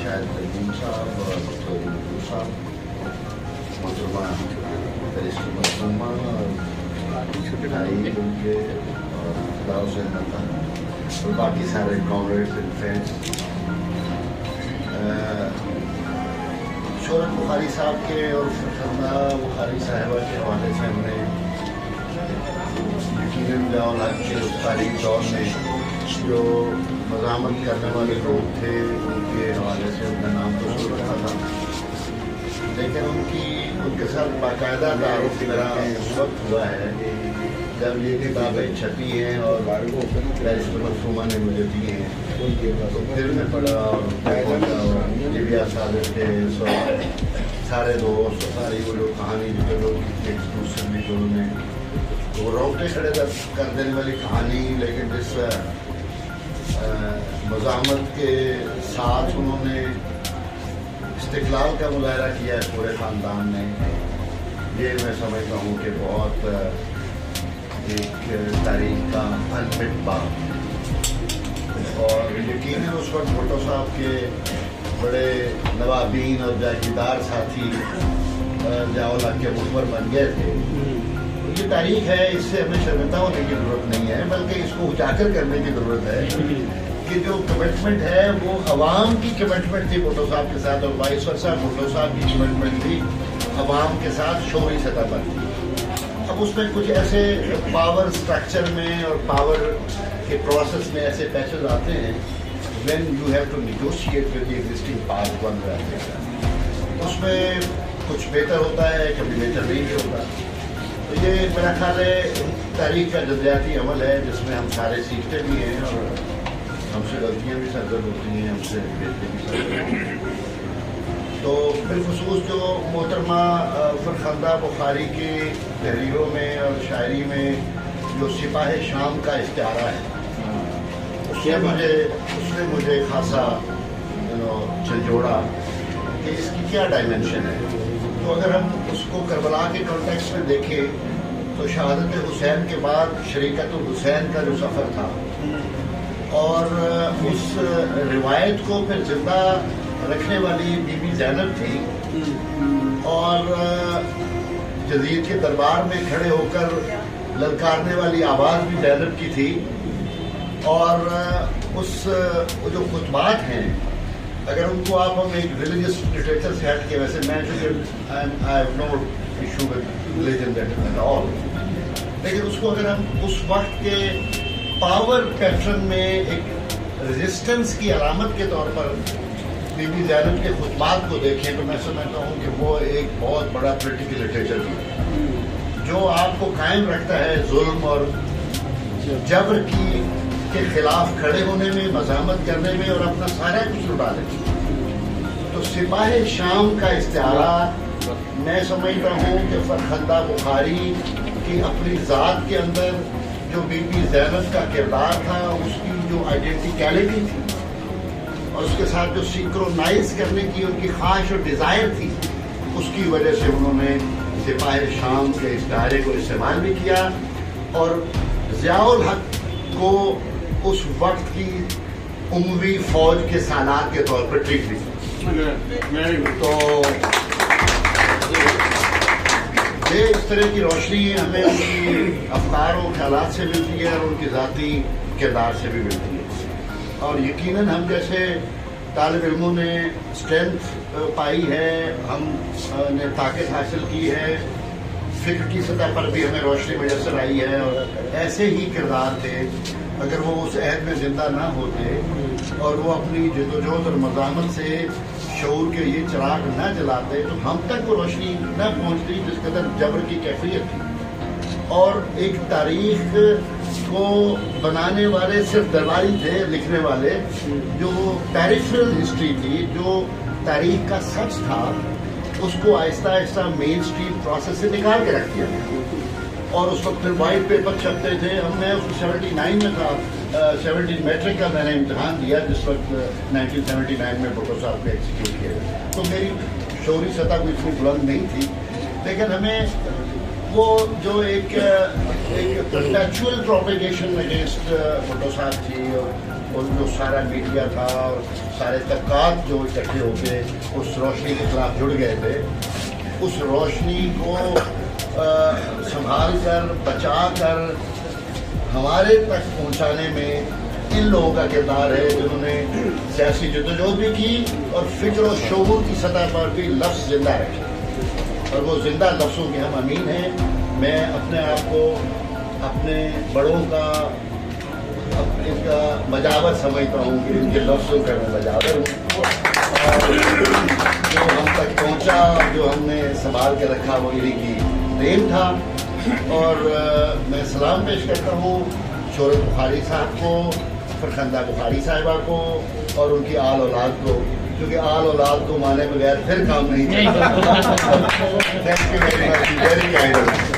شاہد ترین صاحب اور ڈاکٹر منظور صاحب، محترمہ بیرسٹر مسلمہ اور بھائی ان کے اور خدا حسین نتا اور باقی سارے کامریڈز اینڈ فرینڈس، شہرت بخاری صاحب کے اور فرخندہ بخاری صاحبہ کے حوالے سے ہم نے یقیناً ضیاء الحق کے اس تاریخی دور میں جو مزاحمت کرنے والے لوگ تھے ان کے حوالے سے ان کا نام تو سن رکھا تھا، لیکن ان کے ساتھ باقاعدہ تعارف میرا اس وقت ہوا ہے جب یہ کتابیں چھپی ہیں اور بیرسٹر مرحومہ نے مجھے دی ہیں، تو پھر میں پڑھا اور جبیا صادق کے سارے دوست ساری وہ لوگ کہانی جو لوگ ایک دوسرے میں جو انہوں نے وہ روکے کھڑے کر دینے والی کہانی، لیکن جس مزاحمت کے ساتھ انہوں نے استقلال کا مظاہرہ کیا ہے پورے خاندان نے، یہ میں سمجھتا ہوں کہ بہت ایک تاریخ کا انمٹ باب، اور یقیناً اس وقت بھٹو صاحب کے بڑے نوابین اور جاگیردار ساتھی ضیاء الحق کے مخبر بن گئے تھے۔ یہ تاریخ ہے، اس سے ہمیں شرمندہ ہونے کی ضرورت نہیں ہے، بلکہ اس کو اجاگر کرنے کی ضرورت ہے کہ جو کمٹمنٹ ہے وہ عوام کی کمٹمنٹ تھی بھٹو صاحب کے ساتھ، اور وائس ورثہ بھٹو صاحب کی کمٹمنٹ تھی عوام کے ساتھ شعوری سطح پر تھی۔ اب اس میں کچھ ایسے پاور سٹرکچر میں اور پاور کے پروسیس میں ایسے پیچز آتے ہیں when you have to negotiate with the existing power one way or the other، اس میں کچھ بہتر ہوتا ہے، کبھی بہتر نہیں بھی ہوتا۔ تو یہ میرا خیال ہے تاریخ کا جزیاتی عمل ہے جس میں ہم سارے سیکھتے بھی ہیں اور ہم سے غلطیاں بھی سرزد ہوتی ہیں، ہم سے بہتری بھی سرزد ہوتی ہیں۔ تو بالخصوص جو محترمہ فرخندہ بخاری کی تحریروں میں اور شاعری میں جو سپاہ شام کا استعارہ ہے، اس نے مجھے خاصا جھنجھوڑا کہ اس کی کیا ڈائمینشن ہے۔ تو اگر ہم اس کو کربلا کے کانٹیکس میں دیکھیں تو شہادت حسین کے بعد شریکت الحسین کا جو سفر تھا اور اس روایت کو پھر زندہ رکھنے والی بی بی زینب تھی، اور جدید کے دربار میں کھڑے ہو کر للکارنے والی آواز بھی زینب کی تھی، اور اس جو خطبات ہیں اگر ان کو آپ ہم ایک ریلیجس لٹریچر سے ہٹ کے، ویسے میں لیکن اس کو اگر ہم اس وقت کے پاور پیٹرن میں ایک ریزسٹنس کی علامت کے طور پر بی بی زینب کے خطبات کو دیکھیں تو میں سمجھتا ہوں کہ وہ ایک بہت بڑا پولیٹیکل لٹریچر ہے جو آپ کو قائم رکھتا ہے ظلم اور جبر کے خلاف کھڑے ہونے میں، مزاحمت کرنے میں اور اپنا سارا کچھ لٹا لیں۔ تو سپاہ شام کا استعارہ میں سمجھتا ہوں کہ فرخندہ بخاری کی اپنی ذات کے اندر جو بی بی زینب کا کردار تھا، اس کی جو آئیڈینٹیکیلٹی تھی اور اس کے ساتھ جو سینکرونائز کرنے کی ان کی خواہش اور ڈیزائر تھی، اس کی وجہ سے انہوں نے سپاہ شام کے استعارے کو استعمال بھی کیا اور ضیاء الحق کو اس وقت کی اموی فوج کے سالار کے طور پر ٹریٹ بھی کیا۔ تو یہ اس طرح کی روشنی ہمیں ان کی افکار و خیالات سے ملتی ہے اور ان کی ذاتی کردار سے بھی ملتی ہے، اور یقیناً ہم جیسے طالب علموں نے اسٹرینتھ پائی ہے، ہم نے طاقت حاصل کی ہے، فکر کی سطح پر بھی ہمیں روشنی میسر آئی ہے، اور ایسے ہی کردار تھے اگر وہ اس عہد میں زندہ نہ ہوتے اور وہ اپنی جدوجہد اور مزاحمت سے شعور کے یہ چراغ نہ جلاتے تو ہم تک وہ روشنی نہ پہنچتی جس قدر جبر کی کیفیت تھی۔ اور ایک تاریخ کو بنانے والے صرف درباری تھے، لکھنے والے، جو پیریفرل ہسٹری تھی، جو تاریخ کا سچ تھا، اس کو آہستہ آہستہ مین اسٹریم پروسیس سے نکال کے رکھ دیا گیا، اور اس وقت پھر وائٹ پیپر چھپتے تھے۔ ہم نے 79 میں تھا، 17 میٹرک کا میں نے امتحان دیا جس وقت 1979 میں بھٹو صاحب کو ایکسیکیوٹ کیا گیا، تو میری شعوری سطح کوئی اتنی بلند نہیں تھی، لیکن ہمیں وہ جو ایک پرپیچول پروپیگیشن اگینسٹ بھٹو صاحب تھی، اور اور جو سارا میڈیا تھا اور سارے طبقات جو اکٹھے ہو کے اس روشنی کے خلاف جڑ گئے تھے، اس روشنی کو سنبھال کر بچا کر ہمارے تک پہنچانے میں ان لوگوں کا کردار ہے جنہوں نے سیاسی جدوجہد بھی کی اور فکر و شعور کی سطح پر بھی لفظ زندہ رکھے، اور وہ زندہ لفظوں کے ہم امین ہیں۔ میں اپنے آپ کو اپنے بڑوں کا ان کا مجاور سمجھتا ہوں کہ ان کے لفظوں کا میں مجاور ہوں، اور جو ہم تک پہنچا، جو ہم نے سنبھال کے رکھا وہ انہیں کی دین تھا۔ اور میں سلام پیش کرتا ہوں شہرت بخاری صاحب کو، فرخندہ بخاری صاحبہ کو اور ان کی آل اولاد کو، کیونکہ آل اولاد کو مانے بغیر پھر کام نہیں چلتا۔ Thank you very much, very kind.